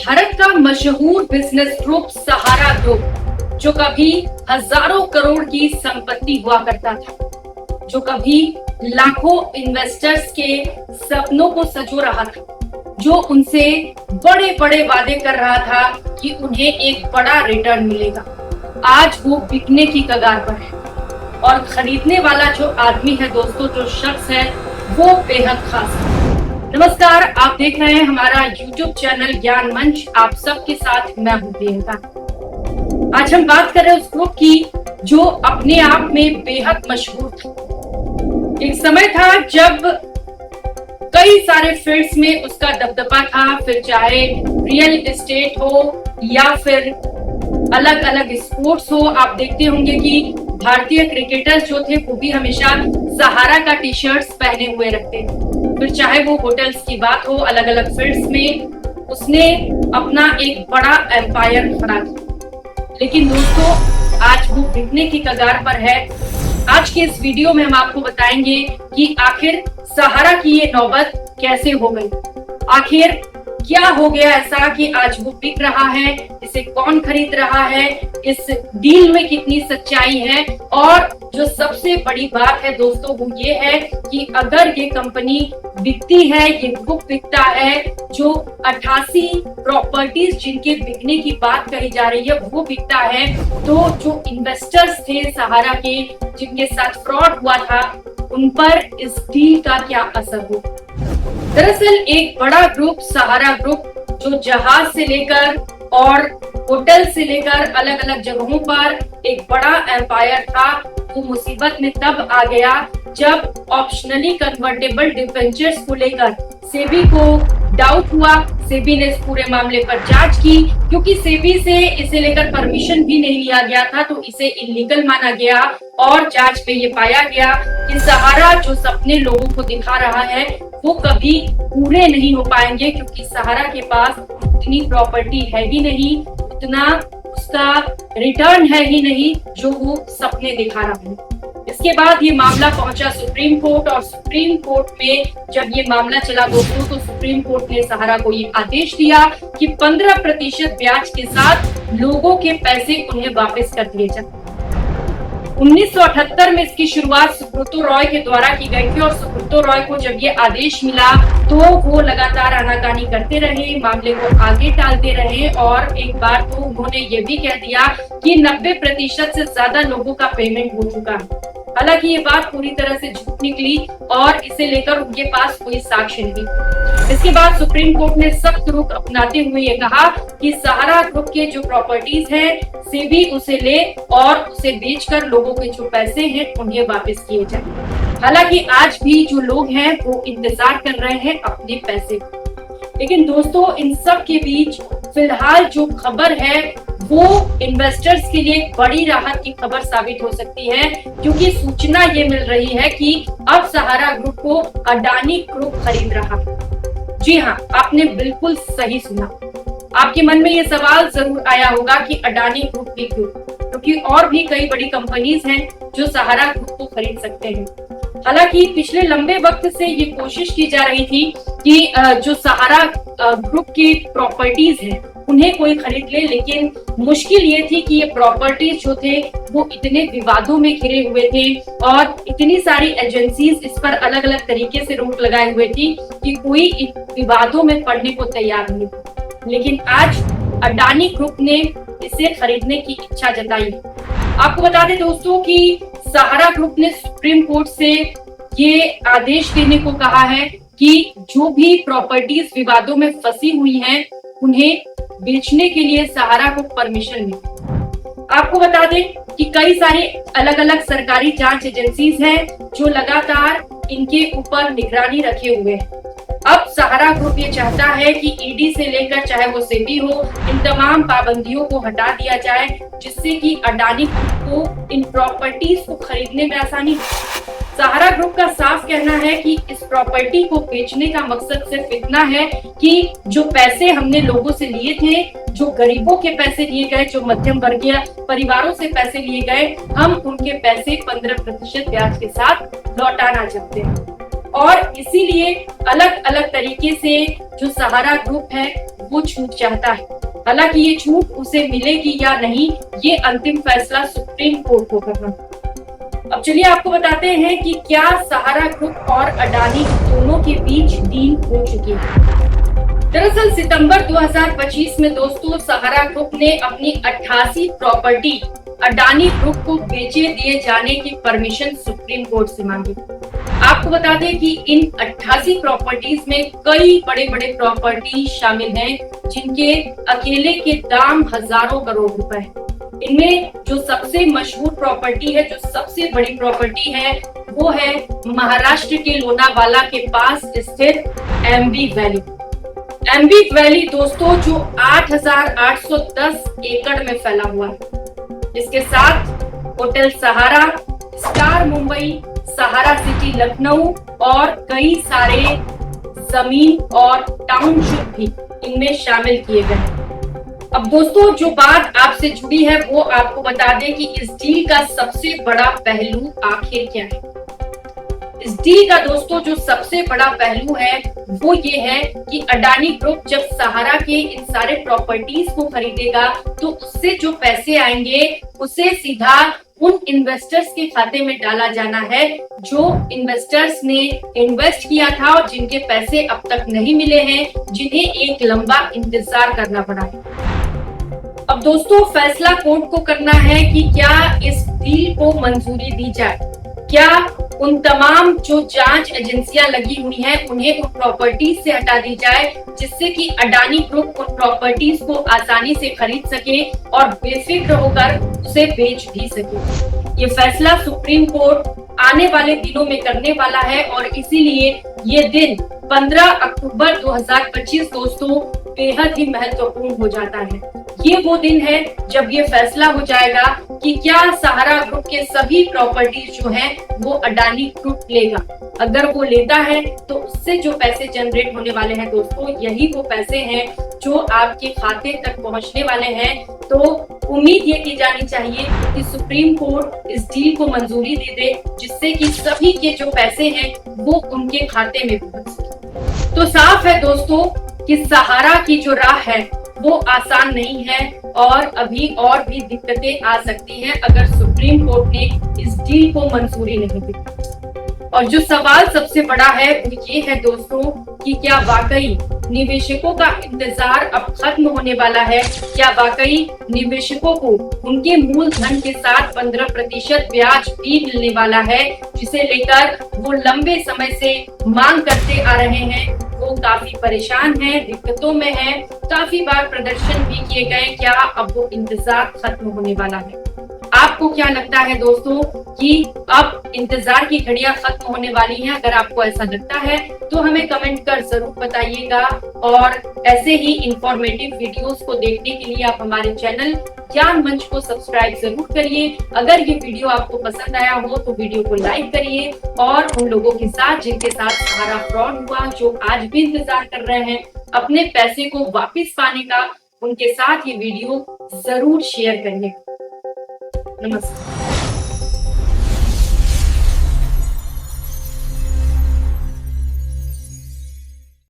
भारत का मशहूर business group सहारा group, जो कभी हजारों करोड़ की संपत्ति हुआ करता था, जो कभी लाखों इन्वेस्टर्स के सपनों को संजो रहा था, जो उनसे बड़े बड़े वादे कर रहा था कि उन्हें एक बड़ा रिटर्न मिलेगा, आज वो बिकने की कगार पर है। और खरीदने वाला जो आदमी है दोस्तों, जो शख्स है, वो बेहद खास है। नमस्कार, आप देख रहे हैं हमारा YouTube चैनल ज्ञान मंच। आप सबके साथ मैं हूं प्रियंका। आज हम बात कर रहे हैं उस ग्रुप की जो अपने आप में बेहद मशहूर था। एक समय था जब कई सारे फील्ड्स में उसका दबदबा था, फिर चाहे रियल एस्टेट हो या फिर अलग अलग स्पोर्ट्स हो। आप देखते होंगे कि भारतीय क्रिकेटर्स जो थे वो भी हमेशा सहारा का टी शर्ट्स पहने हुए रखते थे। फिर चाहे वो होटल्स की बात हो, अलग अलग फील्ड्स में उसने अपना एक बड़ा एम्पायर खड़ा किया। लेकिन दोस्तों, आज वो बिकने की कगार पर है। आज के इस वीडियो में हम आपको बताएंगे कि आखिर सहारा की ये नौबत कैसे हो गई, आखिर क्या हो गया ऐसा कि आज वो बिक रहा है, इसे कौन खरीद रहा है, इस डील में कितनी सच्चाई है। और जो सबसे बड़ी बात है दोस्तों, वो ये है कि अगर ये कंपनी बिकती है, ये ग्रुप बिकता है, जो 88 प्रॉपर्टीज जिनके बिकने की बात कही जा रही है वो बिकता है, तो जो इन्वेस्टर्स थे सहारा के, जिनके साथ फ्रॉड हुआ था, उन पर इस डील का क्या असर हो। दरअसल एक बड़ा ग्रुप सहारा ग्रुप, जो जहाज से लेकर और होटल से लेकर अलग अलग जगहों पर एक बड़ा एम्पायर था, वो मुसीबत में तब आ गया जब ऑप्शनली कन्वर्टेबल डिबेंचर्स को लेकर सेबी को डाउट हुआ। सेबी ने इस पूरे मामले पर जांच की, क्योंकि सेबी से इसे लेकर परमिशन भी नहीं लिया गया था, तो इसे इलीगल माना गया। और जांच में ये पाया गया कि सहारा जो सपने लोगों को दिखा रहा है वो कभी पूरे नहीं हो पाएंगे, क्योंकि सहारा के पास उतनी प्रॉपर्टी है ही नहीं, उतना उसका रिटर्न है ही नहीं जो वो सपने दिखा रहा है। इसके बाद ये मामला पहुंचा सुप्रीम कोर्ट, और सुप्रीम कोर्ट में जब ये मामला चला दोस्तों, तो सुप्रीम कोर्ट ने सहारा को ये आदेश दिया कि 15% ब्याज के साथ लोगों के पैसे उन्हें वापस कर दिए जाए। 1978 में इसकी शुरुआत सुब्रतो रॉय के द्वारा की गई थी, और सुब्रतो रॉय को जब ये आदेश मिला तो वो लगातार आनाकानी करते रहे, मामले को आगे टालते रहे, और एक बार तो उन्होंने ये भी कह दिया कि 90% से ज्यादा लोगों का पेमेंट हो चुका है। हालांकि ये बात पूरी तरह से झूठ निकली और इसे लेकर उनके पास कोई साक्ष्य नहीं। इसके बाद सुप्रीम कोर्ट ने सख्त रुख अपनाते हुए ये कहा कि सहारा ग्रुप के जो प्रॉपर्टीज हैं, सेबी उसे ले और उसे बेचकर लोगों के जो पैसे हैं उन्हें वापस किए जाए। हालांकि आज भी जो लोग हैं वो इंतजार कर रहे हैं अपने पैसे। लेकिन दोस्तों, इन सब के बीच फिलहाल जो खबर है वो इन्वेस्टर्स के लिए बड़ी राहत की खबर साबित हो सकती है, क्योंकि सूचना ये मिल रही है कि अब सहारा ग्रुप को अडानी ग्रुप खरीद रहा है। जी हाँ, आपने बिल्कुल सही सुना। आपके मन में ये सवाल जरूर आया होगा कि अडानी ग्रुप भी क्यों, क्योंकि और भी कई बड़ी कंपनीज हैं जो सहारा ग्रुप को खरीद सकते हैं। हालांकि पिछले लंबे वक्त से ये कोशिश की जा रही थी कि जो सहारा ग्रुप की प्रॉपर्टीज हैं उन्हें कोई खरीद ले, लेकिन मुश्किल ये थी कि ये प्रॉपर्टीज जो थे वो इतने विवादों में घिरे हुए थे और इतनी सारी एजेंसीज इस पर अलग अलग तरीके से रोक लगाए हुए थी कि कोई विवादों में पड़ने को तैयार नहीं था। लेकिन आज अडानी ग्रुप ने इसे खरीदने की इच्छा जताई। आपको बता दें दोस्तों कि सहारा ग्रुप ने सुप्रीम कोर्ट से ये आदेश देने को कहा है कि जो भी प्रॉपर्टीज विवादों में फंसी हुई हैं उन्हें बेचने के लिए सहारा को परमिशन मिले। आपको बता दें कि कई सारी अलग अलग सरकारी जांच एजेंसीज हैं जो लगातार इनके ऊपर निगरानी रखे हुए हैं। अब सहारा ग्रुप ये चाहता है कि ईडी से लेकर चाहे वो सेबी हो, इन तमाम पाबंदियों को हटा दिया जाए, जिससे कि अडानी ग्रुप को इन प्रॉपर्टीज को खरीदने में आसानी हो। सहारा ग्रुप का साफ कहना है कि इस प्रॉपर्टी को बेचने का मकसद सिर्फ इतना है कि जो पैसे हमने लोगों से लिए थे, जो गरीबों के पैसे लिए गए, जो मध्यम वर्गीय परिवारों से पैसे लिए गए, हम उनके पैसे 15% ब्याज के साथ लौटाना चाहते हैं। और इसीलिए अलग अलग तरीके से जो सहारा ग्रुप है वो छूट चाहता है। हालांकि ये छूट उसे मिलेगी या नहीं, ये अंतिम फैसला सुप्रीम कोर्ट को करना। अब चलिए आपको बताते हैं कि क्या सहारा ग्रुप और अडानी दोनों के बीच डील हो चुकी है। दरअसल सितंबर 2025 में दोस्तों सहारा ग्रुप ने अपनी 88 प्रॉपर्टी अडानी ग्रुप को बेचे दिए जाने की परमिशन सुप्रीम कोर्ट से मांगी। आपको बता दें कि इन 88 प्रॉपर्टीज में कई बड़े बड़े प्रॉपर्टी शामिल हैं, जिनके अकेले के दाम हजारों करोड़ रुपए हैं। इनमें जो सबसे मशहूर प्रॉपर्टी है, जो सबसे बड़ी प्रॉपर्टी है, वो है महाराष्ट्र के लोनावाला के पास स्थित एमबी वैली। एमबी वैली दोस्तों जो 8,810 एकड़ में फैला हुआ है। इसके साथ होटल सहारा, स्टार मुंबई, सहारा सिटी लखनऊ और कई सारे जमीन और टाउनशिप भी इनमें शामिल किए गए हैं। अब दोस्तों जो बात आपसे जुड़ी है वो आपको बता दें कि इस डील का सबसे बड़ा पहलू आखिर क्या है। इस डील का दोस्तों जो सबसे बड़ा पहलू है वो ये है कि अडानी ग्रुप जब सहारा के इन सारे प्रॉपर्टीज को खरीदेगा तो उससे जो पैसे आएंगे उसे सीधा उन इन्वेस्टर्स के खाते में डाला जाना है जो इन्वेस्टर्स ने इन्वेस्ट किया था और जिनके पैसे अब तक नहीं मिले हैं, जिन्हें एक लंबा इंतजार करना पड़ा है। अब दोस्तों फैसला कोर्ट को करना है कि क्या इस डील को मंजूरी दी जाए, क्या उन तमाम जो जांच एजेंसियां लगी हुई हैं उन्हें उन प्रॉपर्टीज से हटा दी जाए, जिससे कि अडानी ग्रुप उन प्रॉपर्टीज को आसानी से खरीद सके और बेफिक्र होकर उसे बेच भी सके। ये फैसला सुप्रीम कोर्ट आने वाले दिनों में करने वाला है और इसीलिए ये दिन 15 अक्टूबर 2025 दोस्तों बेहद ही महत्वपूर्ण हो जाता है। ये वो दिन है जब ये फैसला हो जाएगा कि क्या सहारा ग्रुप के सभी प्रॉपर्टीज जो हैं वो अडानी ग्रुप लेगा। अगर वो लेता है तो उससे जो पैसे जनरेट होने वाले हैं दोस्तों, यही वो पैसे हैं जो आपके खाते तक पहुंचने वाले हैं। तो उम्मीद ये की जानी चाहिए कि सुप्रीम कोर्ट इस डील को मंजूरी दे दे, जिससे कि सभी के जो पैसे हैं वो उनके खाते में पहुंच सके। तो साफ है दोस्तों कि सहारा की जो राह है वो आसान नहीं है और अभी और भी दिक्कतें आ सकती हैं अगर सुप्रीम कोर्ट ने इस डील को मंजूरी नहीं दी। और जो सवाल सबसे बड़ा है वो ये है दोस्तों कि क्या वाकई निवेशकों का इंतजार अब खत्म होने वाला है? क्या वाकई निवेशकों को उनके मूलधन के साथ 15% ब्याज भी मिलने वाला है, जिसे लेकर वो लंबे समय से मांग करते आ रहे हैं? वो काफी परेशान हैं, दिक्कतों में हैं, काफी बार प्रदर्शन भी किए गए। क्या अब वो इंतजार खत्म होने वाला है? आपको क्या लगता है दोस्तों कि अब इंतजार की घड़ियां खत्म होने वाली हैं? अगर आपको ऐसा लगता है तो हमें कमेंट कर जरूर बताइएगा और ऐसे ही इंफॉर्मेटिव वीडियोस को देखने के लिए आप हमारे चैनल ज्ञान मंच को सब्सक्राइब जरूर करिए। अगर ये वीडियो आपको पसंद आया हो तो वीडियो को लाइक करिए और उन लोगों के साथ जिनके साथ सहारा फ्रॉड हुआ, जो आज भी इंतजार कर रहे हैं अपने पैसे को वापस पाने का, उनके साथ ये वीडियो जरूर शेयर करिए। नमस्कार।